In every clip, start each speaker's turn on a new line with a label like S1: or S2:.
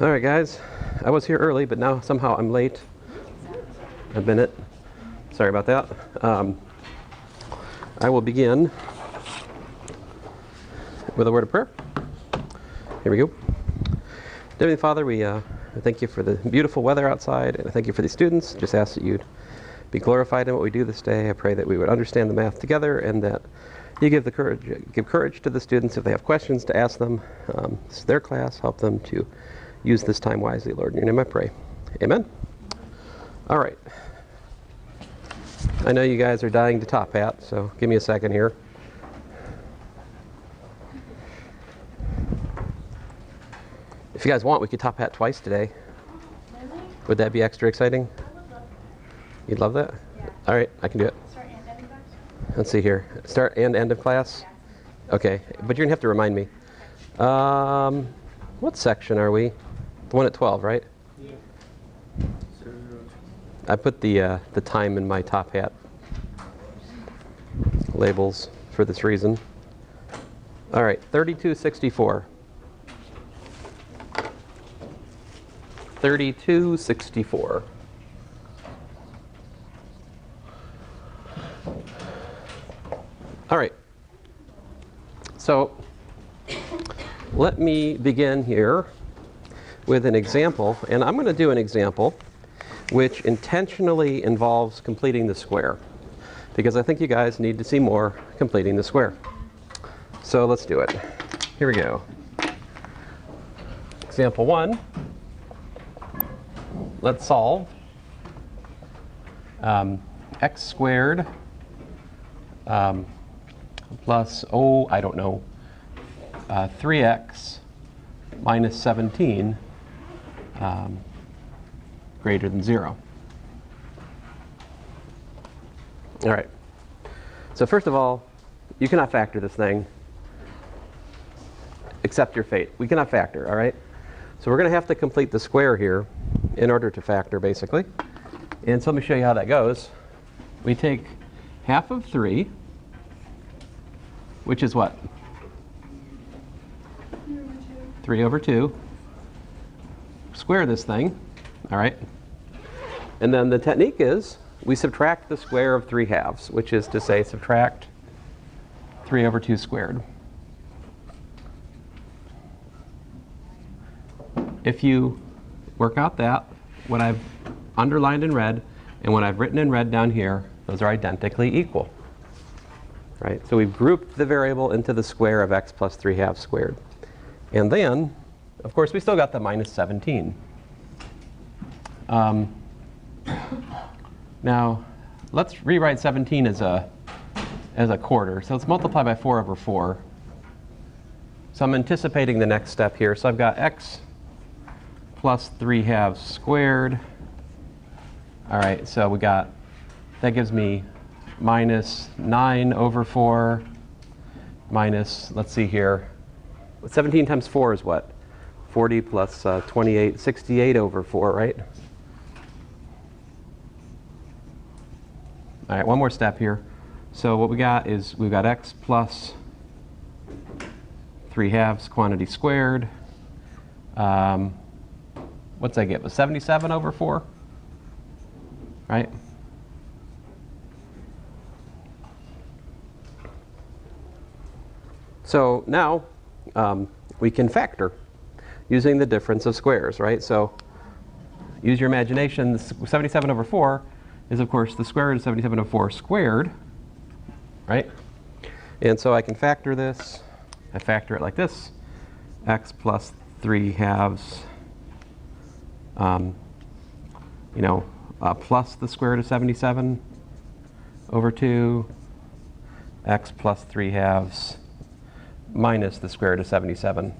S1: All right, guys. I was here early, but now somehow I'm late. A minute. Sorry about that. I will begin with a word of prayer. Here we go. Heavenly Father, we thank you for the beautiful weather outside, and I thank you for these students. Just ask that you'd be glorified in what we do this day. I pray that we would understand the math together, and that you give courage to the students if they have questions to ask them. This is their class. Help them to use this time wisely, Lord. In your name I pray. Amen. All right. I know you guys are dying to top hat, so give me a second here. If you guys want, we could top hat twice today. Would that be extra exciting? You'd love that?
S2: Yeah.
S1: All right, I can do it.
S2: Start and end of class?
S1: Let's see here. Start and end of class? Okay, but you're going to have to remind me. What section are we? The one at 12, right?
S3: Yeah.
S1: I put the time in my top hat labels for this reason. All right, 3264. 3264. All right. So let me begin here with an example, and I'm going to do an example which intentionally involves completing the square, because I think you guys need to see more completing the square. So let's do it. Here we go. Example 1. Let's solve x squared plus, I don't know, 3x minus 17 greater than 0. All right. So first of all, you cannot factor this thing. Accept your fate. We cannot factor, all right? So we're going to have to complete the square here in order to factor, basically. And so let me show you how that goes. We take half of 3, which is what? 3 over 2. Square this thing, all right? And then the technique is we subtract the square of 3 halves, which is to say subtract 3 over 2 squared. If you work out that, what I've underlined in red and what I've written in red down here, those are identically equal. Right? So we've grouped the variable into the square of x plus 3 halves squared. And then, of course, we still got the minus 17. Now, let's rewrite 17 as a quarter. So let's multiply by 4 over 4. So I'm anticipating the next step here. So I've got x plus 3 halves squared. All right, so we got, that gives me minus 9 over 4 minus, let's see here, 17 times 4 is what? 40 plus 28, 68 over 4, right? All right, one more step here. So what we got is we've got x plus 3 halves quantity squared. What's that give us? 77 over 4, right? So now we can factor using the difference of squares, right? So use your imagination. 77 over 4 is, of course, the square root of 77 over 4 squared, right? And so I can factor this. I factor it like this. X plus 3 halves, plus the square root of 77 over 2, x plus 3 halves minus the square root of 77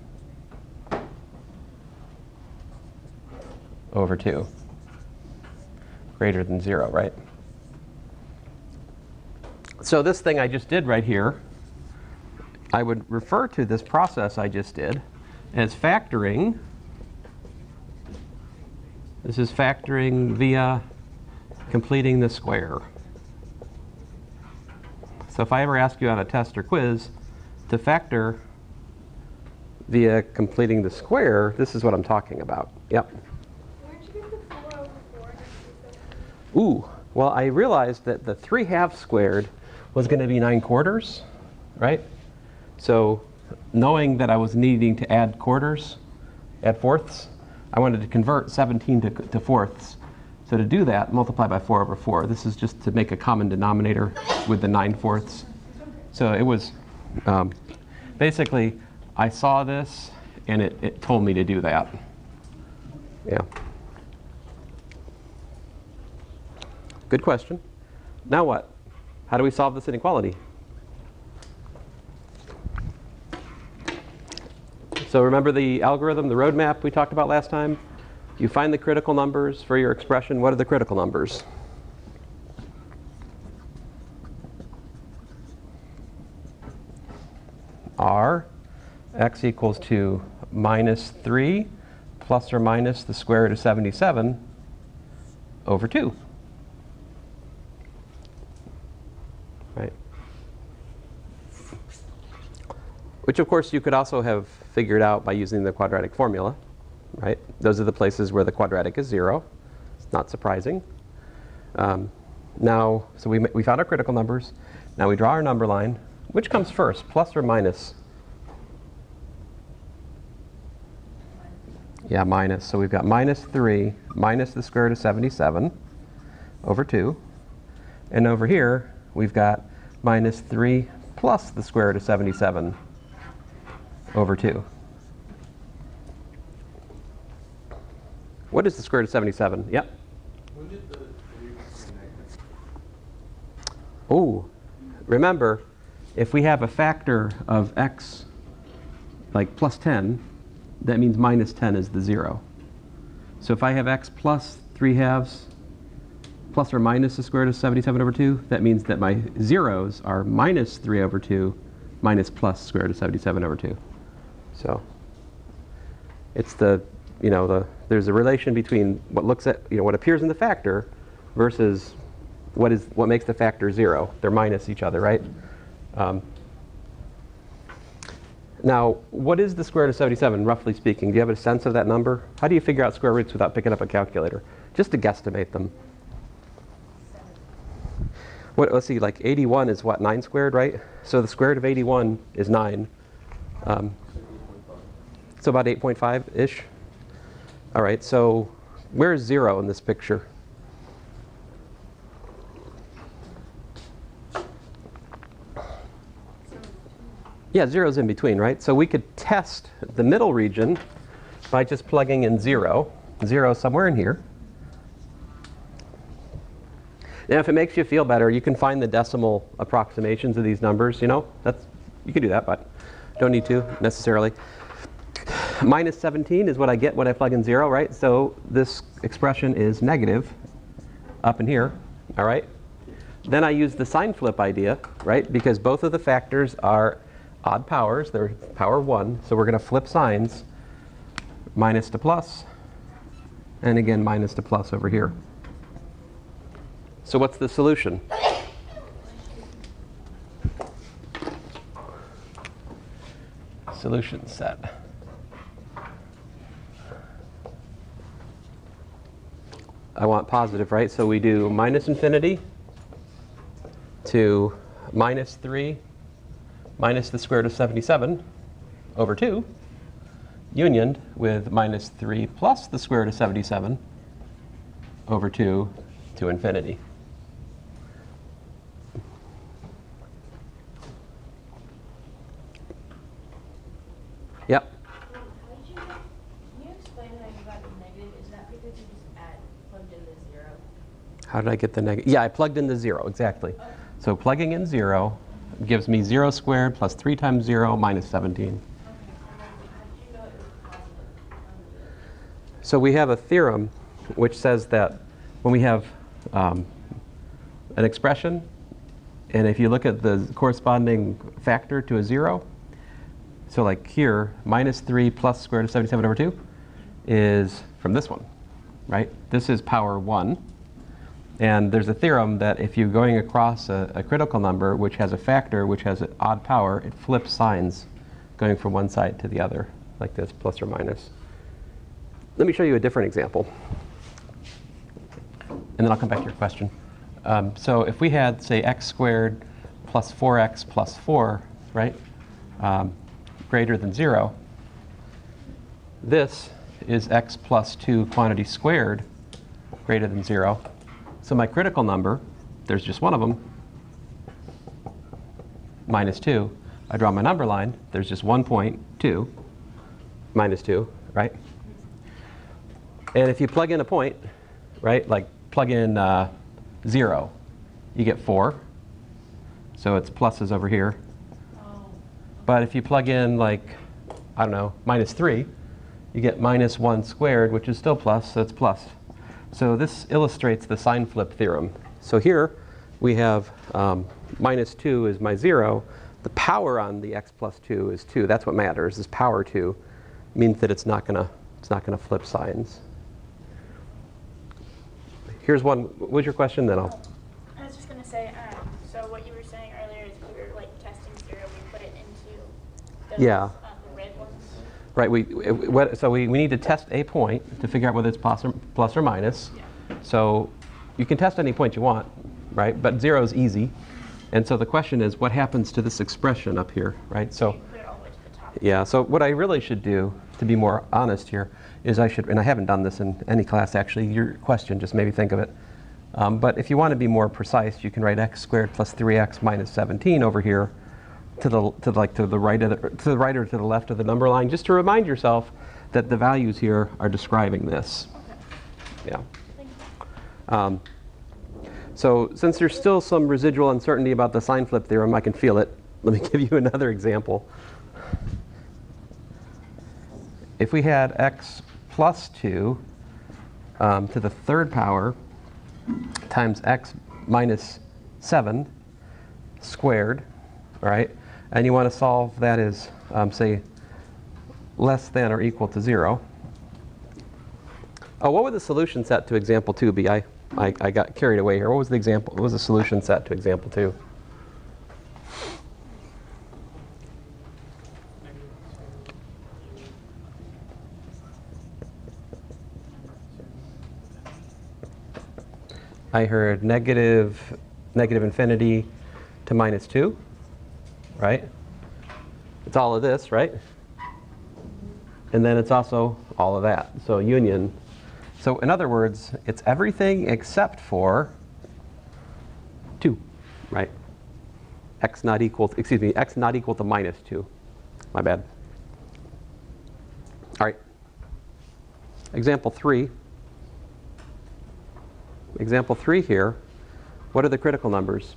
S1: over 2, greater than 0, right? So this thing I just did right here, I would refer to this process I just did as factoring. This is factoring via completing the square. So if I ever ask you on a test or quiz to factor via completing the square, this is what I'm talking about. Yep.
S2: Where'd you get the 4 over 4 next to 17?
S1: Ooh, well, I realized that the 3/2 squared was going to be 9/4, right? So knowing that I was needing to add quarters, add fourths, I wanted to convert 17 to fourths. So to do that, multiply by 4 over 4. This is just to make a common denominator with the 9/4. So it was basically, I saw this and it told me to do that. Yeah. Good question. Now what? How do we solve this inequality? So remember the algorithm, the roadmap we talked about last time? You find the critical numbers for your expression. What are the critical numbers? Are x equals to -3 plus or minus the square root of 77 over 2. Right? Which of course you could also have figured out by using the quadratic formula. Right? Those are the places where the quadratic is 0. It's not surprising. Now, so we found our critical numbers. Now we draw our number line. Which comes first, plus or minus? Yeah, minus. So we've got -3 minus the square root of 77 over 2. And over here, we've got -3 plus the square root of 77 over 2. What is the square root of 77? Yep.
S3: When did the 3 become negative?
S1: Oh, remember, if we have a factor of x like plus 10, that means -10 is the 0. So if I have x plus 3/2 plus or minus the square root of 77 over 2, that means that my zeros are -3 over 2 minus plus square root of 77 over 2. So it's there's a relation between what looks at, what appears in the factor versus what makes the factor 0. They're minus each other, right? Now, what is the square root of 77, roughly speaking? Do you have a sense of that number? How do you figure out square roots without picking up a calculator? Just to guesstimate them. Let's see, like 81 is what, 9 squared, right? So the square root of 81 is 9. So about 8.5-ish. All right, so where's 0 in this picture? Yeah, 0's in between, right? So we could test the middle region by just plugging in 0. 0 somewhere in here. Now, if it makes you feel better, you can find the decimal approximations of these numbers. You can do that, but don't need to necessarily. -17 is what I get when I plug in 0, right? So this expression is negative up in here, all right? Then I use the sign flip idea, right? Because both of the factors are odd powers. They're power 1. So we're going to flip signs, minus to plus, and again, minus to plus over here. So what's the solution? Solution set. I want positive, right? So we do -infinity to -3 minus the square root of 77 over 2, unioned with -3 plus the square root of 77 over 2 to infinity. Yep.
S2: Can you explain how you got the negative? Is that because you just plugged in the 0?
S1: How did I get the negative? Yeah, I plugged in the 0, exactly.
S2: Okay.
S1: So plugging in 0 gives me 0 squared plus 3 times 0 minus 17.
S2: Okay, and then how did you know it was positive?
S1: So we have a theorem which says that when we have an expression, and if you look at the corresponding factor to a 0, so like here, -3 plus square root of 77 over 2 is from this one, right? This is power 1. And there's a theorem that if you're going across a critical number which has a factor which has an odd power, it flips signs going from one side to the other. like this, plus or minus. Let me show you a different example. And then I'll come back to your question. So if we had, say, x squared plus 4x plus 4, right, greater than 0, this is x plus 2 quantity squared greater than 0. So my critical number, there's just one of them, minus 2. I draw my number line, there's just 1.2, minus 2, right? And if you plug in a point, right, like plug in 0, you get 4. So it's pluses over here. But if you plug in, like, I don't know, minus 3, you get minus 1 squared, which is still plus, so it's plus. So this illustrates the sign flip theorem. So here we have minus 2 is my 0. The power on the x plus 2 is 2. That's what matters, is power 2. Means that it's not gonna flip signs. Here's one. What was your question? Then I'll.
S2: I was just going to say, so what you were saying earlier is we were like testing 0, we put it into those,
S1: Yeah.
S2: The red ones.
S1: Right. So we need to test a point to figure out whether it's plus or minus.
S2: Yeah.
S1: So you can test any point you want, right? But 0 is easy. And so the question is, what happens to this expression up here, right? So.
S2: You put it all the way to the top.
S1: Yeah, so what I really should do, to be more honest here, is I should, and I haven't done this in any class actually, your question just made me think of it. But if you want to be more precise, you can write x squared plus 3x minus 17 over here to the right or to the left of the number line, just to remind yourself that the values here are describing this.
S2: Okay.
S1: Yeah.
S2: Thank you.
S1: So since there's still some residual uncertainty about the sign flip theorem, I can feel it. Let me give you another example. If we had x plus 2 to the third power times x minus 7 squared, all right, and you want to solve that as, say, less than or equal to 0. Oh, what would the solution set to example 2 be? I got carried away here. What was the example? What was the solution set to example 2? I heard negative infinity to minus 2, right? It's all of this, right? And then it's also all of that. So union. So in other words, it's everything except for 2, right? X not equal to minus 2. My bad. All right. Example 3. Example 3 here, what are the critical numbers?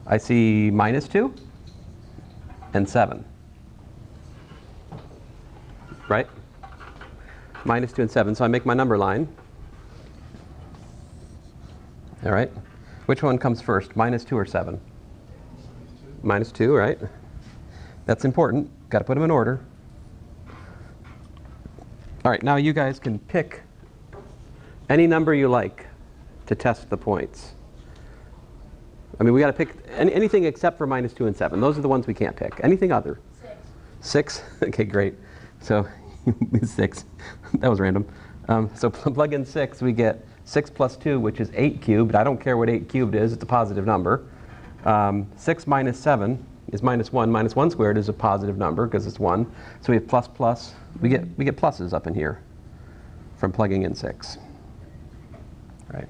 S1: I see minus 2 and 7, right? Minus 2 and 7, so I make my number line. All right. Which one comes first, minus 2 or 7? Minus 2, right? That's important. Got to put them in order. All right, now you guys can pick any number you like to test the points. I mean, we got to pick anything except for minus 2 and 7. Those are the ones we can't pick. Anything other? 6? Okay, great. So 6. That was random. So plug in 6, we get 6 plus 2, which is 8 cubed. I don't care what 8 cubed is. It's a positive number. 6 minus 7 is minus 1. Minus 1 squared is a positive number because it's 1. So we have plus plus. We get pluses up in here from plugging in 6. Right.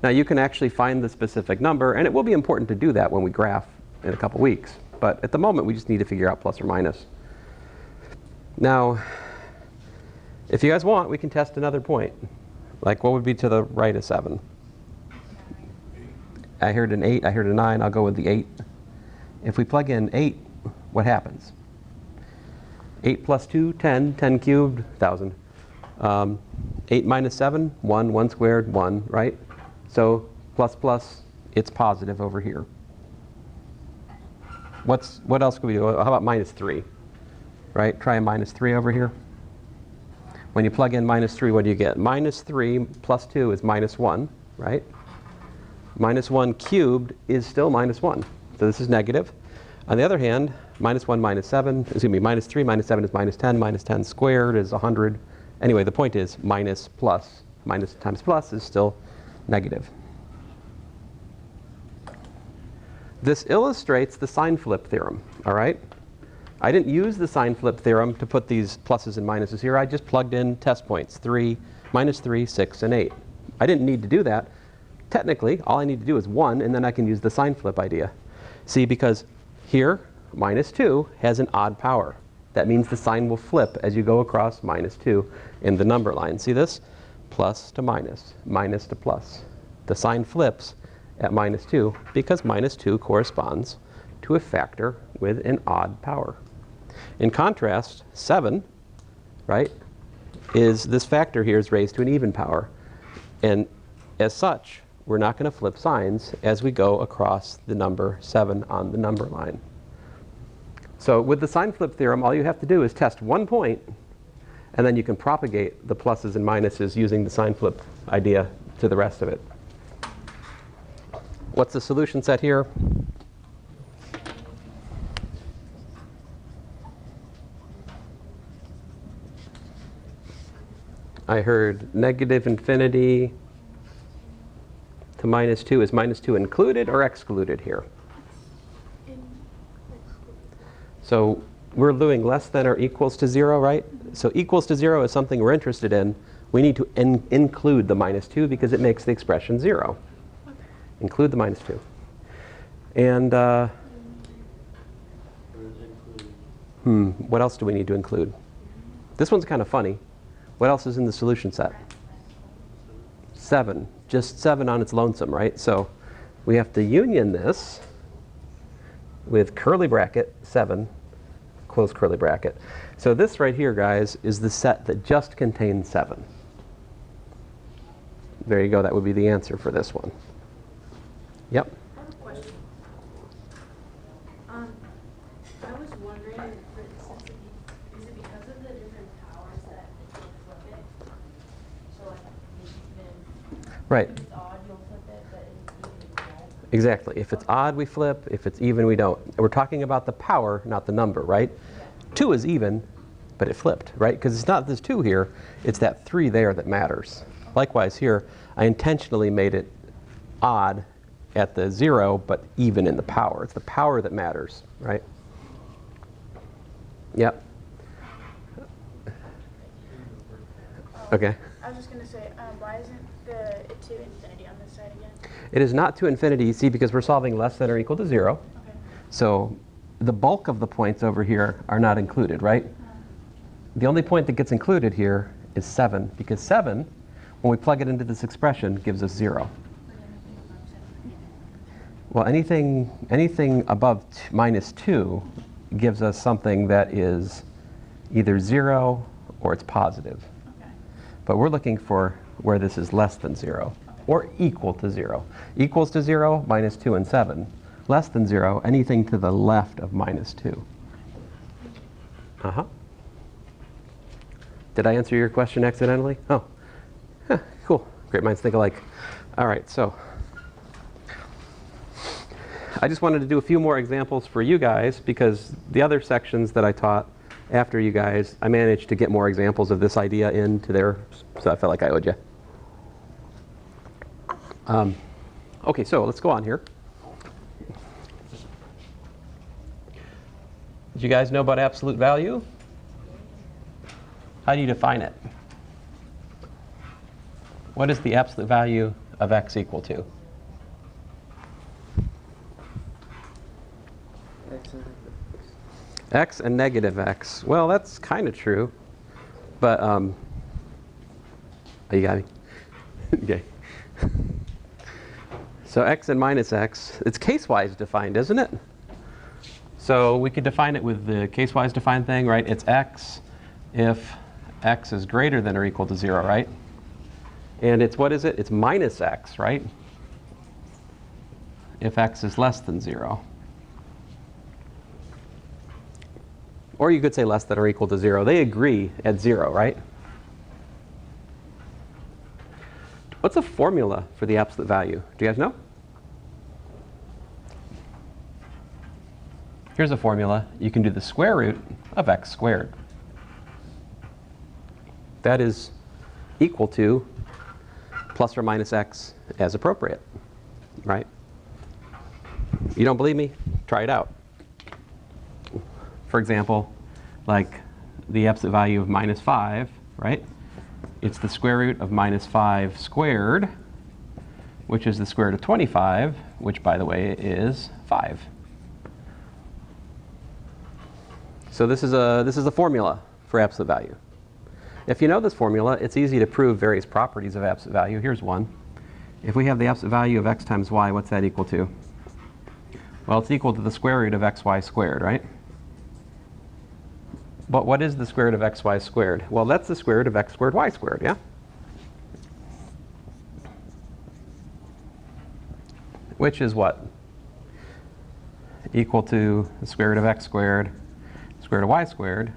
S1: Now you can actually find the specific number, and it will be important to do that when we graph in a couple weeks. But at the moment, we just need to figure out plus or minus. Now, if you guys want, we can test another point. Like, what would be to the right of 7? I heard an 8, I heard a 9, I'll go with the 8. If we plug in 8, what happens? 8 plus 2, 10, 10 cubed, 1,000. 8 minus 7, 1, 1 squared, 1, right? So plus plus, it's positive over here. What else could we do? How about minus 3? Right? Try a minus 3 over here. When you plug in minus 3, what do you get? Minus 3 plus 2 is minus 1. right? Minus 1 cubed is still minus 1. So this is negative. On the other hand, minus 1 minus 7, excuse me, minus 3 minus 7 is minus 10 squared is 100. Anyway, the point is minus plus. Minus times plus is still negative. This illustrates the sign flip theorem, all right? I didn't use the sign flip theorem to put these pluses and minuses here. I just plugged in test points, 3, minus 3, 6, and 8. I didn't need to do that. Technically, all I need to do is 1, and then I can use the sign flip idea. See, because here, minus 2 has an odd power. That means the sign will flip as you go across minus 2 in the number line. See this? Plus to minus, minus to plus. The sign flips at minus 2 because minus 2 corresponds to a factor with an odd power. In contrast, 7, right, is this factor here is raised to an even power. And as such, we're not going to flip signs as we go across the number 7 on the number line. So with the sign flip theorem, all you have to do is test one point, and then you can propagate the pluses and minuses using the sign flip idea to the rest of it. What's the solution set here? I heard negative infinity to minus 2. Is minus 2 included or excluded here? So we're doing less than or equals to 0, right? So equals to 0 is something we're interested in. We need to include the minus 2 because it makes the expression 0. Okay. Include the minus 2. And what else do we need to include? This one's kind of funny. What else is in the solution set? 7. Just 7 on its lonesome, right? So we have to union this with curly bracket 7, close curly bracket. So this right here, guys, is the set that just contains 7. There you go. That would be the answer for this one. Yep.
S4: I have a question. I was wondering, for instance, is it because of the different powers that it will flip it? So like,
S1: Right.
S4: if it's odd, you'll flip it, but if it's even, you won't.
S1: Exactly. If it's odd, we flip. If it's even, we don't. We're talking about the power, not the number, right?
S4: Yeah.
S1: 2 is even, but it flipped, right? Because it's not this 2 here. It's that 3 there that matters. Likewise here, I intentionally made it odd at the 0, but even in the power. It's the power that matters, right? Yep. Okay.
S2: I was just going to say, why isn't it to infinity on this side again?
S1: It is not to infinity, see, because we're solving less than or equal to 0.
S2: Okay.
S1: So the bulk of the points over here are not included, right? The only point that gets included here is 7, because 7, when we plug it into this expression, gives us 0. Well, anything above minus 2 gives us something that is either 0 or it's positive.
S2: Okay.
S1: But we're looking for where this is less than 0 or equal to 0. Equals to 0, minus 2 and 7. Less than 0, anything to the left of minus 2. Uh-huh. Did I answer your question accidentally? Oh, huh, cool. Great minds think alike. All right, so I just wanted to do a few more examples for you guys because the other sections that I taught after you guys, I managed to get more examples of this idea into there, so I felt like I owed you. Okay, so let's go on here. Did you guys know about absolute value? How do you define it? What is the absolute value of x equal to? X and negative x. Well, that's kind of true, but oh, you got me. Okay. So x and minus x, it's case-wise defined, isn't it? So we could define it with the case-wise defined thing, right? It's x if x is greater than or equal to 0, right? And it's, what is it? It's minus x, right? If x is less than 0. Or you could say less than or equal to 0. They agree at 0, right? What's a formula for the absolute value? Do you guys know? Here's a formula. You can do the square root of x squared. That is equal to plus or minus x as appropriate, right? You don't believe me? Try it out. For example, like the absolute value of minus 5, right? It's the square root of minus 5 squared, which is the square root of 25, which, by the way, is 5. So this is a formula for absolute value. If you know this formula, it's easy to prove various properties of absolute value. Here's one. If we have the absolute value of x times y, what's that equal to? Well, it's equal to the square root of xy squared, right? But what is the square root of xy squared? Well, that's the square root of x squared y squared, yeah? Which is what? Equal to the square root of x squared, square root of y squared,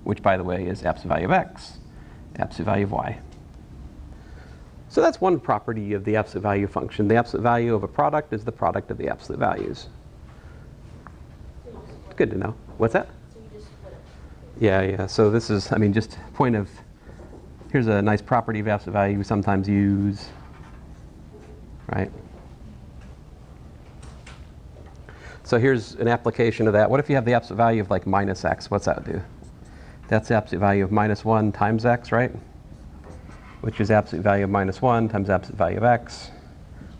S1: which, by the way, is absolute value of x, absolute value of y. So that's one property of the absolute value function. The absolute value of a product is the product of the absolute values. Good to know. What's that? Yeah. So this is, I mean, just point of, here's a nice property of absolute value we sometimes use, right? So here's an application of that. What if you have the absolute value of like minus x? What's that do? That's the absolute value of minus 1 times x, right? Which is absolute value of minus 1 times absolute value of x.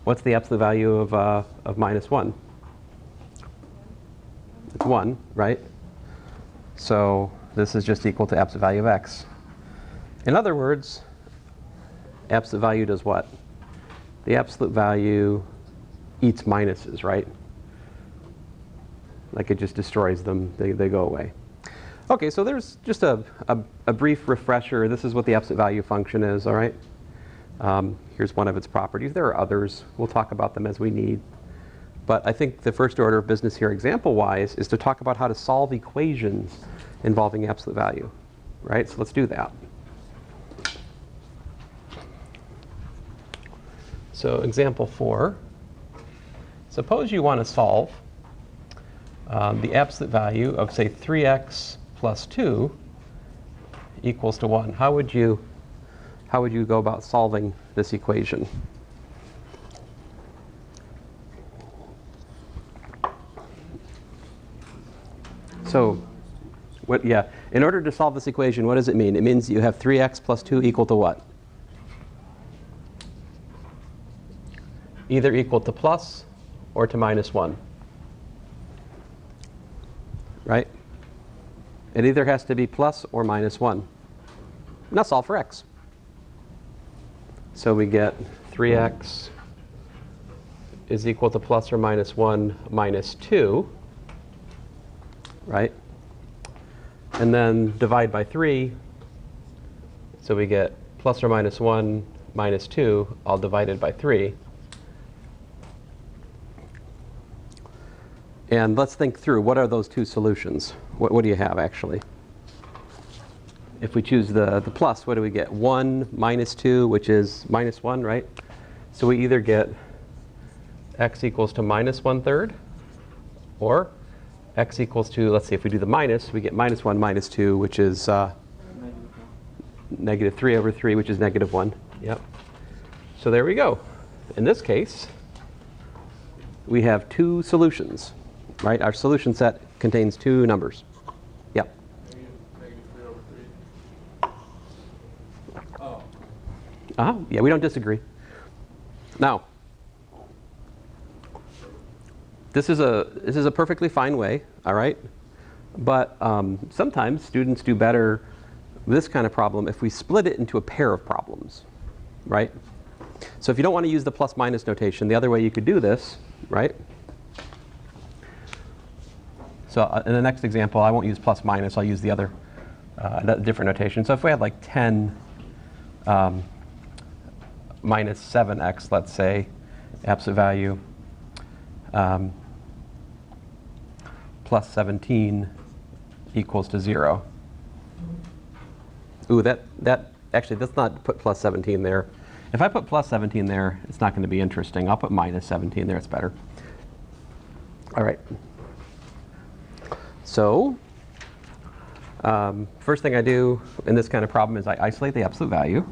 S1: What's the absolute value of minus 1? It's 1, right? So this is just equal to absolute value of x. In other words, absolute value does what? The absolute value eats minuses, right? Like it just destroys them. They go away. Okay, so there's just a brief refresher. This is what the absolute value function is, all right? Here's one of its properties. There are others. We'll talk about them as we need. But I think the first order of business here, example-wise, is to talk about how to solve equations involving absolute value, right? So let's do that. So example 4. Suppose you want to solve the absolute value of, say, 3x plus 2 equals to 1. How would you go about solving this equation? So, in order to solve this equation, what does it mean? It means you have 3x plus 2 equal to what? Either equal to plus or to minus 1. Right? It either has to be plus or minus 1. Now solve for x. So we get 3x is equal to plus or minus 1 minus 2. Right? And then divide by 3. So we get plus or minus 1 minus 2, all divided by 3. And let's think through, what are those two solutions? What do you have, actually? If we choose the plus, what do we get? 1 minus 2, which is minus 1, right? So we either get x equals to minus 1/3, or x equals to, let's see, if we do the minus, we get minus 1 minus 2, which is negative 3 over 3, which is negative 1. Yep. So there we go. In this case, we have two solutions. Right? Our solution set contains two numbers. Yep.
S3: Negative 3 over 3. Oh.
S1: Yeah, we don't disagree. Now, this is a perfectly fine way, all right? But sometimes students do better with this kind of problem if we split it into a pair of problems, right? So if you don't want to use the plus minus notation, the other way you could do this, right? So in the next example, I won't use plus minus. I'll use the other different notation. So if we had like 10 minus 7x, let's say, absolute value, plus 17 equals to 0. Ooh, that actually, let's not put plus 17 there. If I put plus 17 there, it's not going to be interesting. I'll put minus 17 there. It's better. All right. So first thing I do in this kind of problem is I isolate the absolute value.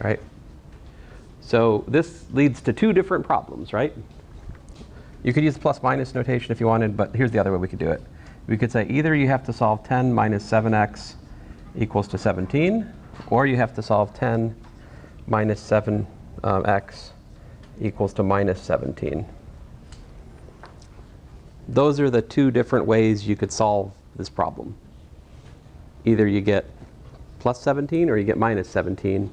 S1: All right. So this leads to two different problems, right? You could use the plus minus notation if you wanted, but here's the other way we could do it. We could say either you have to solve 10 minus 7x equals to 17, or you have to solve 10 minus 7x equals to minus 17. Those are the two different ways you could solve this problem. Either you get plus 17 or you get minus 17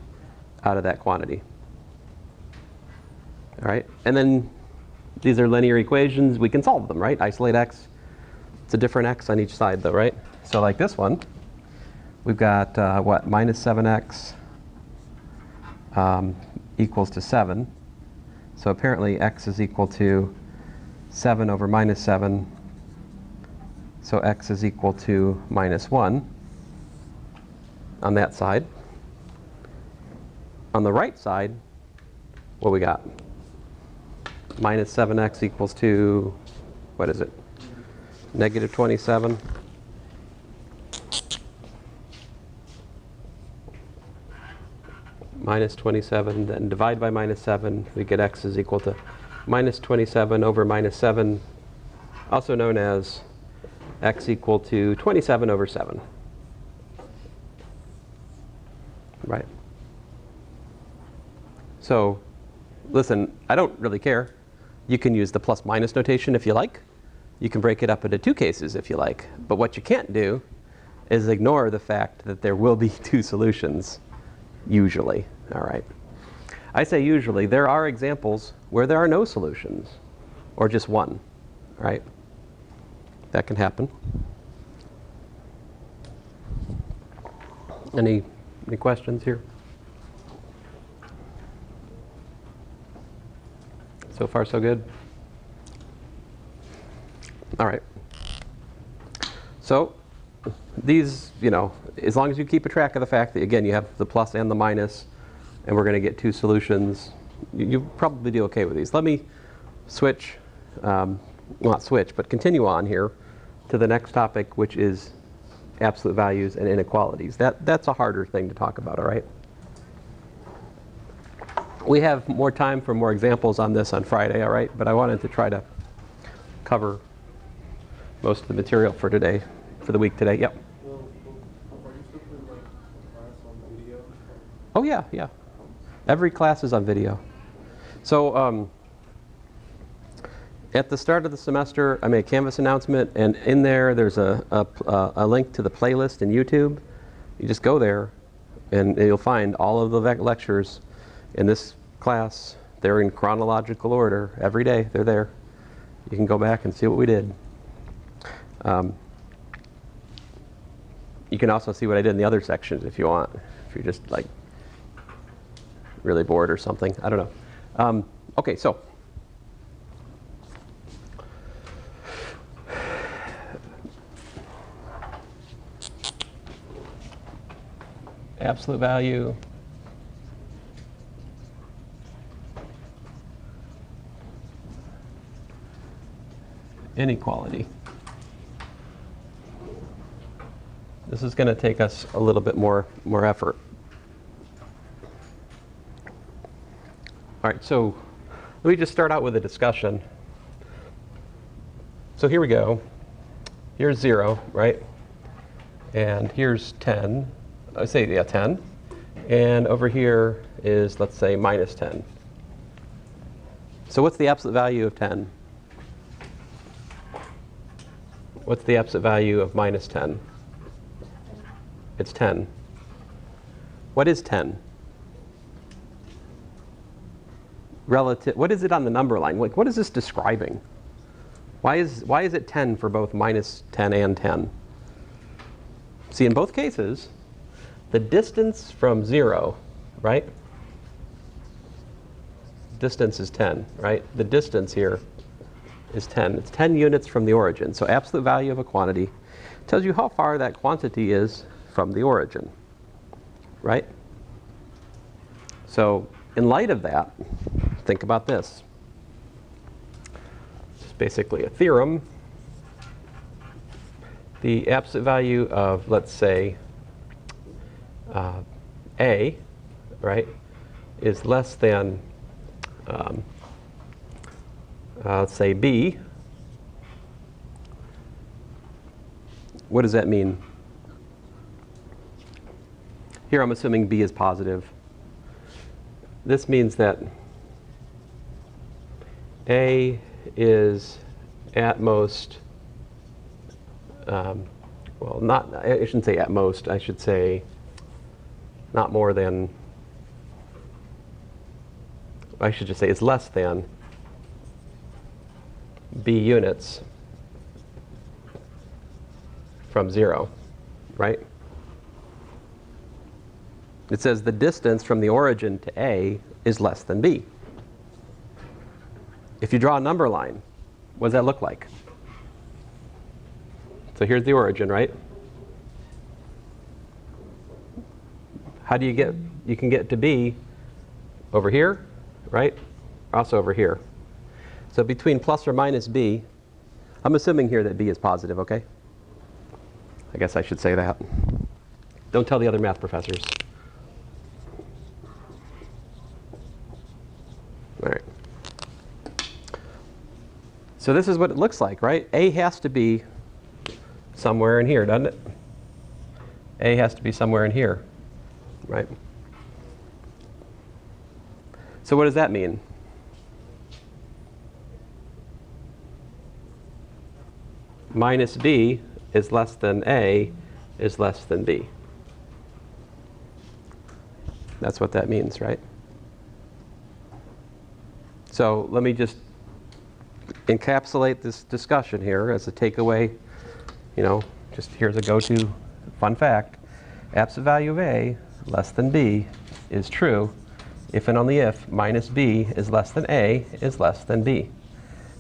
S1: out of that quantity. All right, and then these are linear equations. We can solve them, right? Isolate x. It's a different x on each side, though, right? So like this one, we've got what? Minus 7x equals to 7. So apparently x is equal to 7 over minus 7. So x is equal to minus 1 on that side. On the right side, what we got? Minus 7x equals to, what is it? Negative 27. Minus 27, then divide by minus 7. We get x is equal to minus 27 over minus 7, also known as x equal to 27 over 7. Right? So, listen, I don't really care. You can use the plus minus notation if you like. You can break it up into two cases if you like. But what you can't do is ignore the fact that there will be two solutions, usually. All right. I say usually. There are examples where there are no solutions, or just one. Right? That can happen. Any questions here? So far, so good? All right. So these, as long as you keep a track of the fact that, again, you have the plus and the minus, and we're going to get two solutions, you'll probably do OK with these. Let me switch, not switch, but continue on here to the next topic, which is absolute values and inequalities. That's a harder thing to talk about, all right? We have more time for more examples on this on Friday, all right? But I wanted to try to cover most of the material for today, for the week today. Yep.
S3: Well, are you still putting like a class on video?
S1: Oh yeah, yeah. Every class is on video. So at the start of the semester, I made a Canvas announcement, and in there's a link to the playlist in YouTube. You just go there, and you'll find all of the lectures in this class. They're in chronological order every day. They're there. You can go back and see what we did. You can also see what I did in the other sections if you want, if you're just like really bored or something. I don't know. Okay, so absolute value, inequality. This is going to take us a little bit more effort. All right, so let me just start out with a discussion. So here we go. Here's 0, right? And here's 10. I say, yeah, 10. And over here is, let's say, minus 10. So what's the absolute value of 10? What's the absolute value of minus 10? It's 10. What is 10? Relative. What is it on the number line? Like, what is this describing? Why is it 10 for both minus 10 and 10? See, in both cases, the distance from 0, right? Distance is 10, right? The distance here is 10. It's 10 units from the origin. So absolute value of a quantity tells you how far that quantity is from the origin, right? So in light of that, think about this. It's basically a theorem. The absolute value of, let's say, A, right, is less than, let's say, B. What does that mean? Here I'm assuming B is positive. This means that A is at most, well, not, I shouldn't say at most, I should say not more than, I should just say it's less than B units from 0, right? It says the distance from the origin to A is less than B. If you draw a number line, what does that look like? So here's the origin, right? How do you get, you can get to B over here, right? Also over here. So between plus or minus B, I'm assuming here that B is positive, okay? I guess I should say that. Don't tell the other math professors. All right. So this is what it looks like, right? A has to be somewhere in here, doesn't it? A has to be somewhere in here, right? So what does that mean? Minus B is less than A is less than B. That's what that means, right? So let me just encapsulate this discussion here as a takeaway. You know, just here's a go-to fun fact. Absolute value of A less than B is true if and only if minus B is less than A is less than B.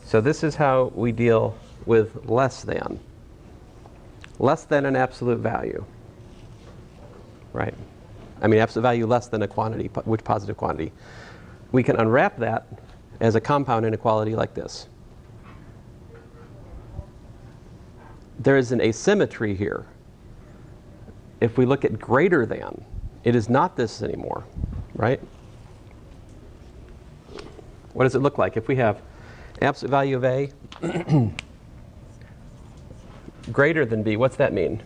S1: So this is how we deal with less than. Less than an absolute value, right? I mean absolute value less than a quantity, which positive quantity. We can unwrap that as a compound inequality like this. There is an asymmetry here. If we look at greater than, it is not this anymore, right? What does it look like? If we have absolute value of A greater than B, what's that mean?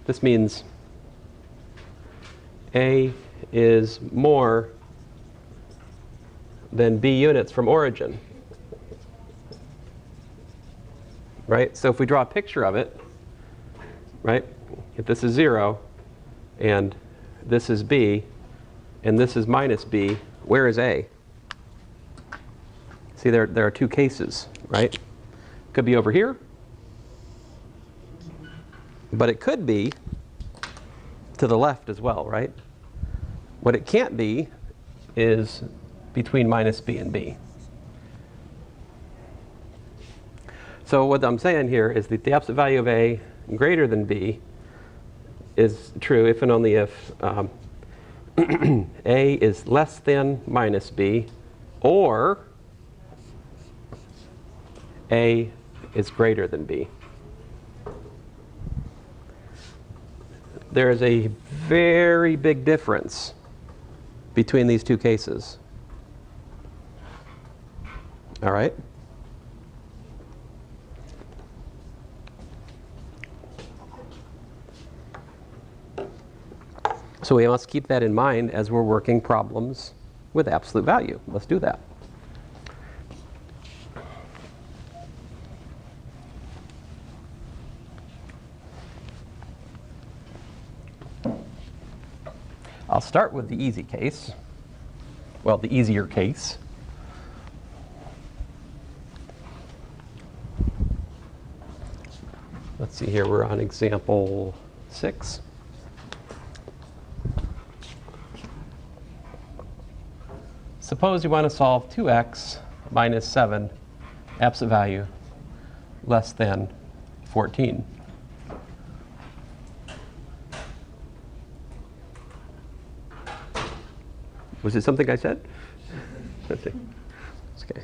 S1: This means A is more than B units from origin. Right? So if we draw a picture of it, right? If this is 0, and this is B, and this is minus B, where is A? See, there are two cases, right? Could be over here, but it could be to the left as well, right? What it can't be is between minus B and B. So what I'm saying here is that the absolute value of A greater than B is true if and only if A is less than minus B, or A is greater than B. There is a very big difference between these two cases. All right? So we must keep that in mind as we're working problems with absolute value. Let's do that. I'll start with the easy case. Well, the easier case. Let's see here, we're on example 6. Suppose you want to solve 2x minus 7 absolute value less than 14. Was it something I said? Let's see. Okay.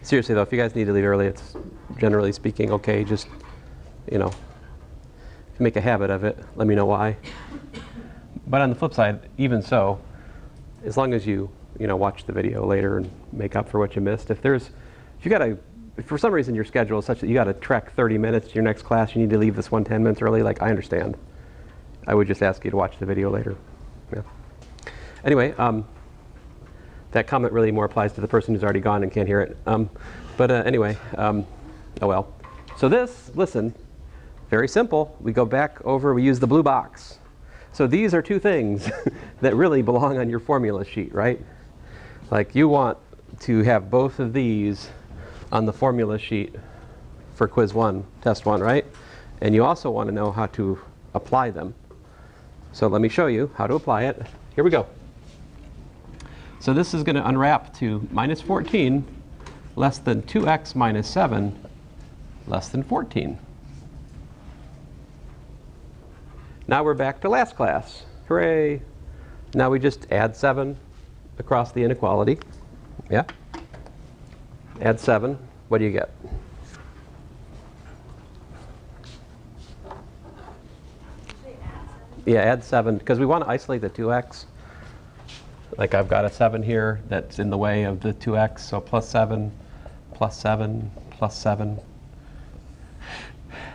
S1: Seriously though, if you guys need to leave early, it's generally speaking okay. Just, you know, if you make a habit of it, let me know why. But on the flip side, even so, as long as you watch the video later and make up for what you missed, if for some reason your schedule is such that you got to trek 30 minutes to your next class, you need to leave this one 10 minutes early, like I understand. I would just ask you to watch the video later. Yeah. Anyway, that comment really more applies to the person who's already gone and can't hear it. Anyway, oh well. So this, listen, very simple. We go back over, we use the blue box. So these are two things that really belong on your formula sheet, right? Like you want to have both of these on the formula sheet for quiz 1, test 1, right? And you also want to know how to apply them. So let me show you how to apply it. Here we go. So this is going to unwrap to minus 14 less than 2x minus 7 less than 14. Now we're back to last class. Hooray! Now we just add 7 across the inequality. Yeah? Add 7. What do you get? Yeah, add 7, because we want to isolate the 2x. Like I've got a 7 here that's in the way of the 2x, so plus 7, plus 7, plus 7.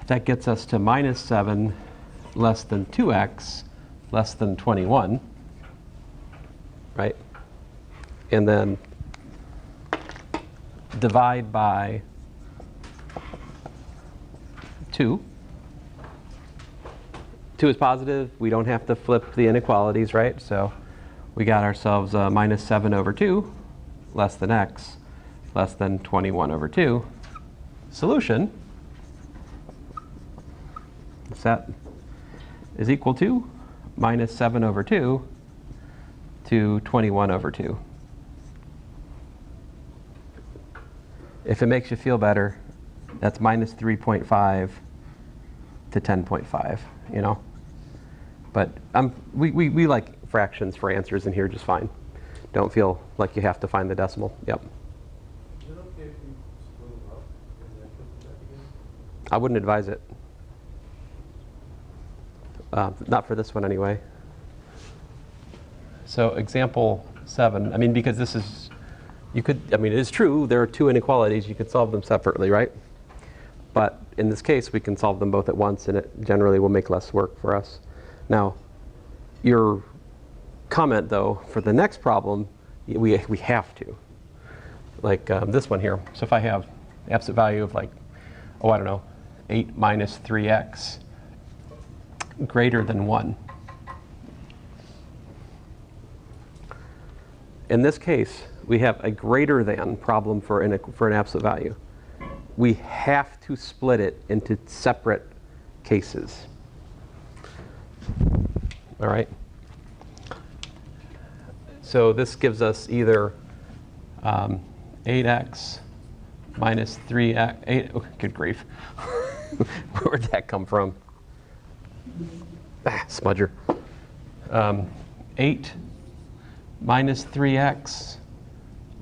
S1: That gets us to minus 7 less than 2x less than 21, right? And then divide by 2. 2 is positive. We don't have to flip the inequalities, right? So we got ourselves minus 7 over 2 less than x less than 21 over 2. Solution set is equal to minus 7 over 2 to 21 over 2. If it makes you feel better, that's minus 3.5 to 10.5, you know? But we like fractions for answers in here just fine. Don't feel like you have to find the decimal. Yep.
S3: Is it okay if you split them up and then put them back again?
S1: I wouldn't advise it. Not for this one anyway. So example 7, I mean, because this is, it is true, there are 2 inequalities, you could solve them separately, right? But in this case, we can solve them both at once, and it generally will make less work for us. Now, your comment, though, for the next problem, we have to. Like this one here. So if I have absolute value of like, oh, I don't know, 8 minus 3x greater than 1. In this case, we have a greater than problem for an absolute value. We have to split it into separate cases. All right? So this gives us either 8x minus 3x, oh, good grief. Where'd that come from? Smudger. 8 minus 3x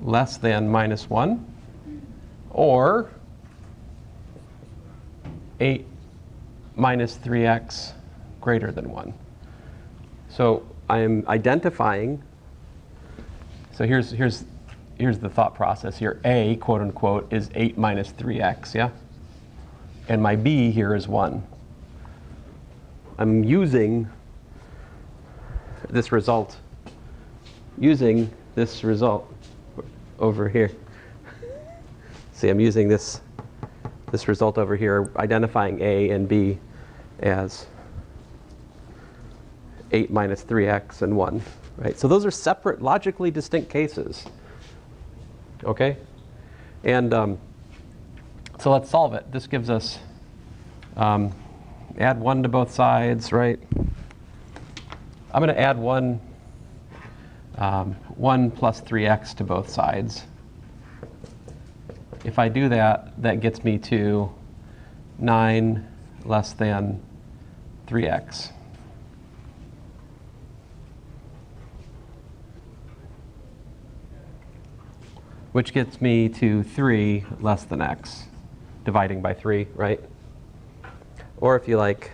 S1: less than minus 1, or 8 minus 3x greater than 1. So I'm identifying, so here's the thought process here. A, quote unquote, is 8 minus 3x, yeah? And my B here is 1. I'm using this result over here. See, I'm using this result over here, identifying A and B as 8 minus 3x and 1, right? So those are separate, logically distinct cases, okay? And so let's solve it. This gives us, add 1 to both sides, right? I'm going to add 1 plus 3x to both sides. If I do that, that gets me to 9 less than 3x. which gets me to 3 less than x, dividing by 3, right? Or if you like,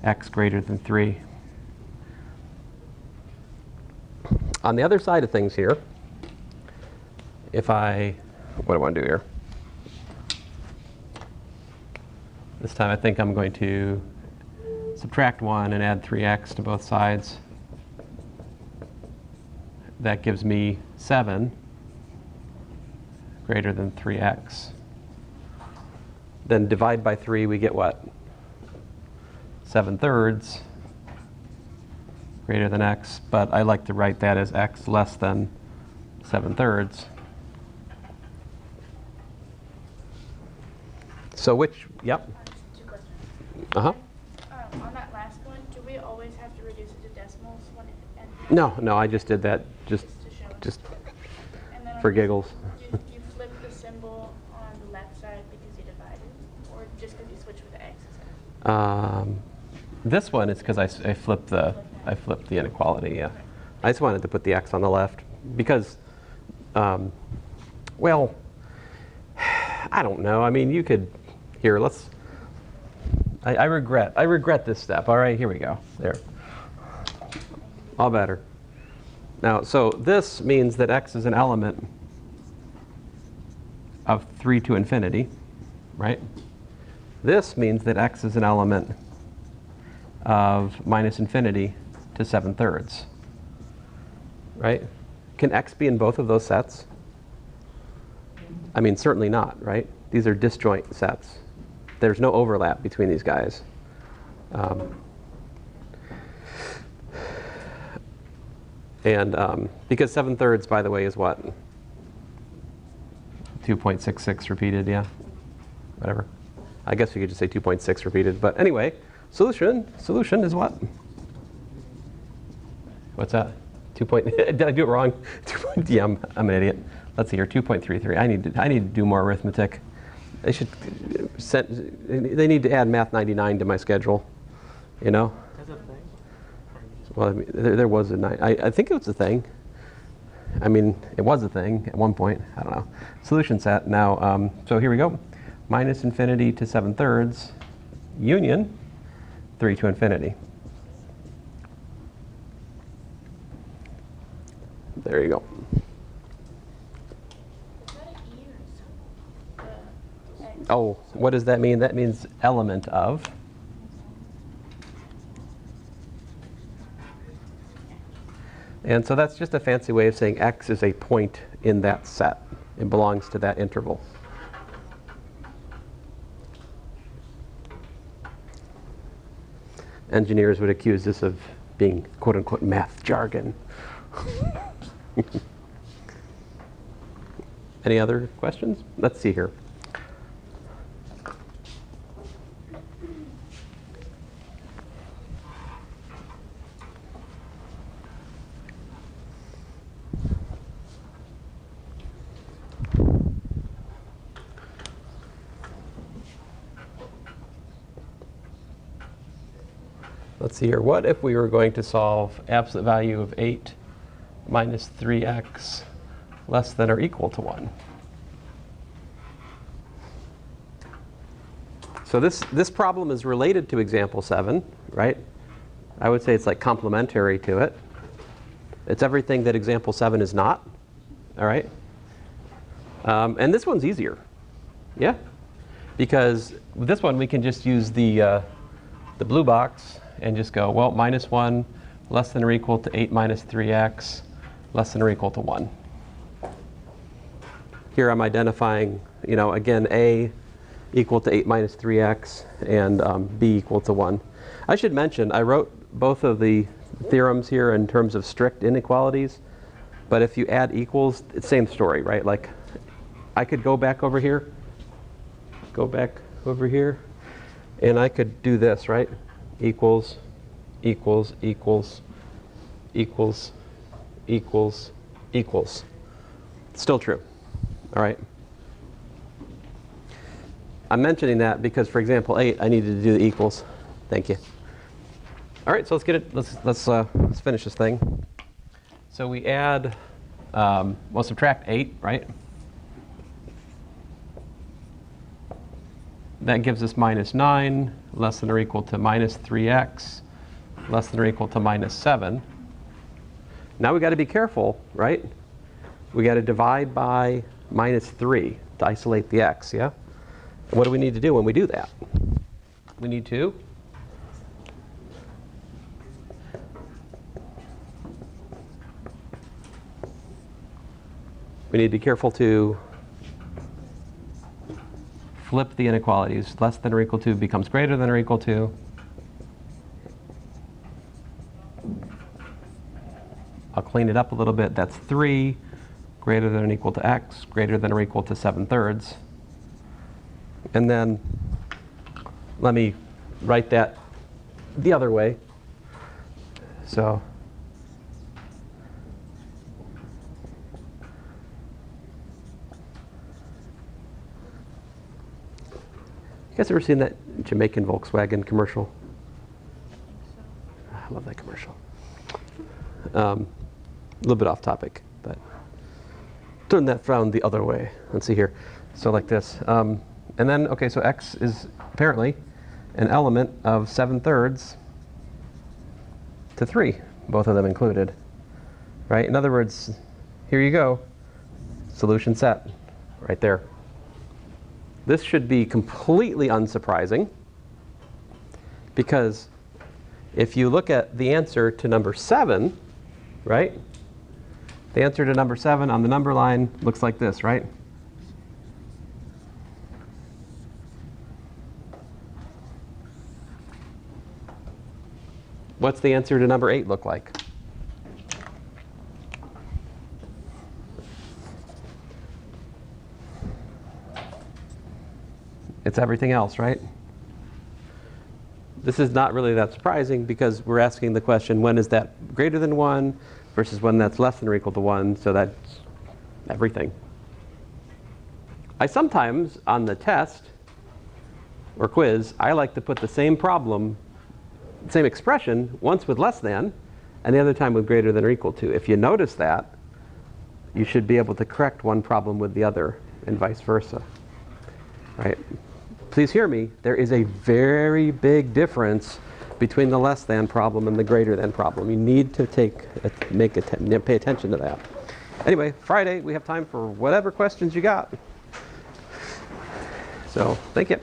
S1: x greater than 3. On the other side of things here, if I, what do I want to do here? This time I think I'm going to subtract 1 and add 3x to both sides. That gives me 7 greater than 3x. Then divide by 3, we get what? 7/3 greater than x, but I like to write that as x less than 7/3. So which, yep.
S2: 2 questions.
S1: Uh-huh.
S2: On that last one, do we always have to reduce it to decimals when it ends?
S1: No, I just did that just
S2: To show it.
S1: just
S2: And then on
S1: for
S2: this,
S1: giggles.
S2: Do you flip the symbol on the left side because you divided, or just because you switch with the x?
S1: This one is because I flipped the inequality. Yeah, I just wanted to put the x on the left because, well, I don't know. I mean, you could. Here, let's. I regret this step. All right, here we go. There. All better. Now, so this means that x is an element of 3 to infinity, right? This means that x is an element of minus infinity to 7/3, right? Can x be in both of those sets? I mean, certainly not, right? These are disjoint sets. There's no overlap between these guys. Because 7/3, by the way, is what? 2.66 repeated, yeah? Whatever. I guess we could just say 2.6 repeated. But anyway, solution is what? What's that? Did I do it wrong? Yeah, I'm an idiot. Let's see here, 2.33. I need to do more arithmetic. They need to add Math 99 to my schedule, you know?
S3: That's a thing?
S1: Well, I mean, there was a night. I think it was a thing. I mean, it was a thing at one point. I don't know. Solution set. Now, so here we go. Minus infinity to 7/3, union 3 to infinity. There you go.
S2: Is that an e or a symbol? The x.
S1: Oh, what does that mean? That means element of. And so that's just a fancy way of saying x is a point in that set. It belongs to that interval. Engineers would accuse this of being quote-unquote math jargon. Any other questions? Let's see here. Let's see here. What if we were going to solve absolute value of 8 minus 3x less than or equal to 1? So this problem is related to example 7, right? I would say it's like complementary to it. It's everything that example 7 is not, all right? And this one's easier, yeah? Because with this one, we can just use the blue box and just go, well, minus 1 less than or equal to 8 minus 3x less than or equal to 1. Here I'm identifying, you know, again, A equal to 8 minus 3x and B equal to 1. I should mention, I wrote both of the theorems here in terms of strict inequalities, but if you add equals, it's same story, right? Like, I could go back over here, and I could do this, right? Equals, equals, equals, equals, equals, equals. Still true, all right? I'm mentioning that because for example 8, I needed to do the equals. Thank you. All right, so let's get it. Let's finish this thing. So we add We'll subtract 8, right? That gives us minus 9, less than or equal to minus 3x, less than or equal to minus 7. Now we got to be careful, right? We got to divide by minus 3 to isolate the x, yeah? And what do we need to do when we do that? We need to be careful to flip the inequalities. Less than or equal to becomes greater than or equal to. I'll clean it up a little bit. That's 3 greater than or equal to x greater than or equal to 7/3. And then let me write that the other way. So you guys ever seen that Jamaican Volkswagen commercial? I love that commercial. A little bit off topic, but turn that frown the other way. Let's see here. So like this. And then, okay, so x is apparently an element of 7/3 to 3, both of them included. Right? In other words, here you go. Solution set right there. This should be completely unsurprising, because if you look at the answer to number 7, right? The answer to number 7 on the number line looks like this, right? What's the answer to number 8 look like? It's everything else, right? This is not really that surprising, because we're asking the question, when is that greater than 1 versus when that's less than or equal to 1, so that's everything. I sometimes, on the test or quiz, I like to put the same problem, same expression, once with less than, and the other time with greater than or equal to. If you notice that, you should be able to correct one problem with the other, and vice versa. Right? Please hear me, there is a very big difference between the less than problem and the greater than problem. You need to pay attention to that. Anyway, Friday we have time for whatever questions you got. So, thank you.